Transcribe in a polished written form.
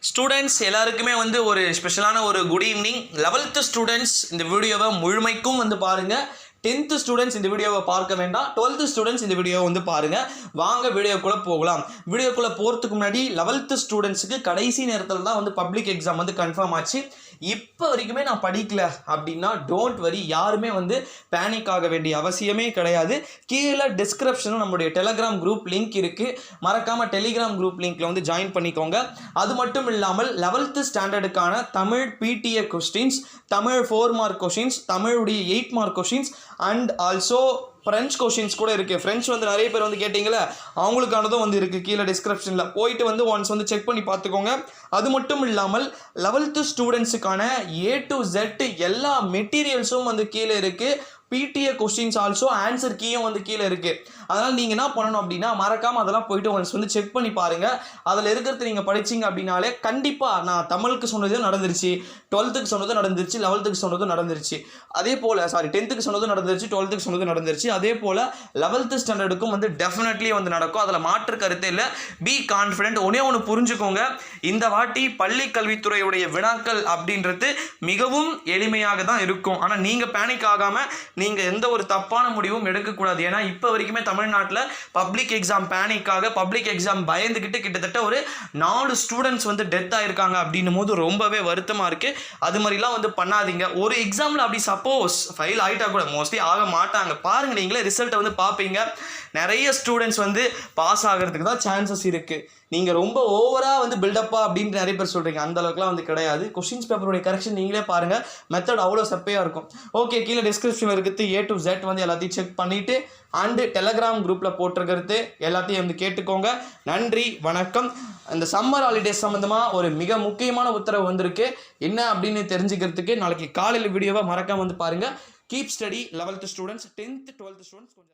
Students எல்லாருக்குமே வந்து ஒரு ஸ்பெஷலான ஒரு குட் ஈவினிங். 11th ஸ்டூடெண்ட்ஸ் இந்த வீடியோவை முழுமைக்கும் வந்து பாருங்கள். 10th ஸ்டூடெண்ட்ஸ் இந்த வீடியோவை பார்க்க வேண்டாம். 12th ஸ்டூடெண்ட்ஸ் இந்த வீடியோவை வந்து பாருங்கள். வாங்க வீடியோக்குள்ளே போகலாம். வீடியோக்குள்ளே போகிறதுக்கு முன்னாடி 11th ஸ்டூடெண்ட்ஸுக்கு கடைசி நேரத்தில் தான் வந்து பப்ளிக் எக்ஸாம் வந்து கன்ஃபார்ம் ஆச்சு. இப்போ வரைக்குமே நான் படிக்கல அப்படின்னா டோன்ட் வரி, யாருமே வந்து பேனிக் ஆக வேண்டிய அவசியமே கிடையாது. கீழே டிஸ்கிரிப்ஷனும் நம்மளுடைய டெலிகிராம் குரூப் லிங்க் இருக்குது. மறக்காமல் டெலிகிராம் குரூப் லிங்க்கில் வந்து ஜாயின் பண்ணிக்கோங்க. அது மட்டும் இல்லாமல் 11th ஸ்டாண்டர்டுக்கான Tamil PTA questions, Tamil 4 mark questions, தமிழுடைய 8 mark questions and also French questions கூட இருக்குது. ஃப்ரெஞ்ச் வந்து நிறைய பேர் வந்து கேட்டிங்களே, அவங்களுக்கானதும் வந்து இருக்குது. கீழே டிஸ்கிரிப்ஷனில் போயிட்டு வந்து ஒன்ஸ் வந்து செக் பண்ணி பார்த்துக்கோங்க. அது மட்டும் இல்லாமல் 11th ஸ்டூடெண்ட்ஸுக்கான A to Z எல்லா மெட்டீரியல்ஸும் வந்து கீழே இருக்குது. பிடிஏ கொஸ்டின்ஸ் ஆல்சோ ஆன்சர் கீயும் வந்து கீழே இருக்குது. அதனால் நீங்கள் என்ன பண்ணணும் அப்படின்னா மறக்காமல் அதெல்லாம் போயிட்டு ஒன்ஸ் வந்து செக் பண்ணி பாருங்கள். அதில் இருக்கிறது நீங்கள் படிச்சிங்க அப்படின்னாலே கண்டிப்பாக நான் தமிழுக்கு சொன்னதும் நடந்துருச்சு, 12th சொன்னதும் நடந்துருச்சு, 11th சொன்னதும் நடந்துருச்சு. அதே போல் 10th சொன்னதும் நடந்துருச்சு, 12th சொன்னதும் நடந்துருச்சு. அதே போல் 11th ஸ்டாண்டர்டுக்கும் வந்து டெஃபினெட்லி வந்து நடக்கும். அதில் மாற்று கருத்தே இல்லை. Be confident. ஒன்று புரிஞ்சுக்கோங்க, இந்த வாட்டி பள்ளி கல்வித்துறையுடைய வினாக்கள் அப்படின்றது மிகவும் எளிமையாக தான் இருக்கும். ஆனால் நீங்கள் பேனிக் ஆகாமல் நீங்கள் எந்த ஒரு தப்பான முடிவும் எடுக்கக்கூடாது. ஏன்னா இப்போ வரைக்குமே தமிழ்நாட்டில் பப்ளிக் எக்ஸாம் பேனிக்காக, பப்ளிக் எக்ஸாம் பயந்துக்கிட்டு கிட்டத்தட்ட ஒரு 4 ஸ்டூடெண்ட்ஸ் வந்து டெத் ஆகிருக்காங்க அப்படின்னும் போது ரொம்பவே வருத்தமாக இருக்குது. அது மாதிரிலாம் வந்து பண்ணாதீங்க. ஒரு எக்ஸாமில் அப்படி சப்போஸ் ஃபெயில் ஆகிட்டா கூட மோஸ்ட்லி ஆக மாட்டாங்க. பாருங்கள், நீங்களே ரிசல்ட்டை வந்து பார்ப்பீங்க. நிறைய ஸ்டூடெண்ட்ஸ் வந்து பாஸ் ஆகிறதுக்கு தான் சான்சஸ் இருக்குது. நீங்கள் ரொம்ப ஓவராக வந்து பில்டப்பா அப்படின்ட்டு நிறைய பேர் சொல்கிறீங்க. அந்த அளவுக்குலாம் வந்து கிடையாது. கொஸ்டின்ஸ் பேப்பருடைய கரெக்ஷன் நீங்களே பாருங்கள். மெத்தட் அவ்வளோ செப்பையாக இருக்கும். ஓகே, கீழே டிஸ்கிரிப்ஷனில் இருக்கிறது A to Z வந்து எல்லாத்தையும் செக் பண்ணிவிட்டு அண்டு டெலகிராம் குரூப்பில் போட்டிருக்கிறது எல்லாத்தையும் வந்து கேட்டுக்கோங்க. நன்றி, வணக்கம். இந்த சம்மர் ஹாலிடேஸ் சம்மந்தமாக ஒரு மிக முக்கியமான உத்தரவு வந்திருக்கு. என்ன அப்படின்னு தெரிஞ்சுக்கிறதுக்கு நாளைக்கு காலையில் வீடியோவை மறக்காம வந்து பாருங்கள். Keep study 11th students, 10th 12th students கொஞ்சம்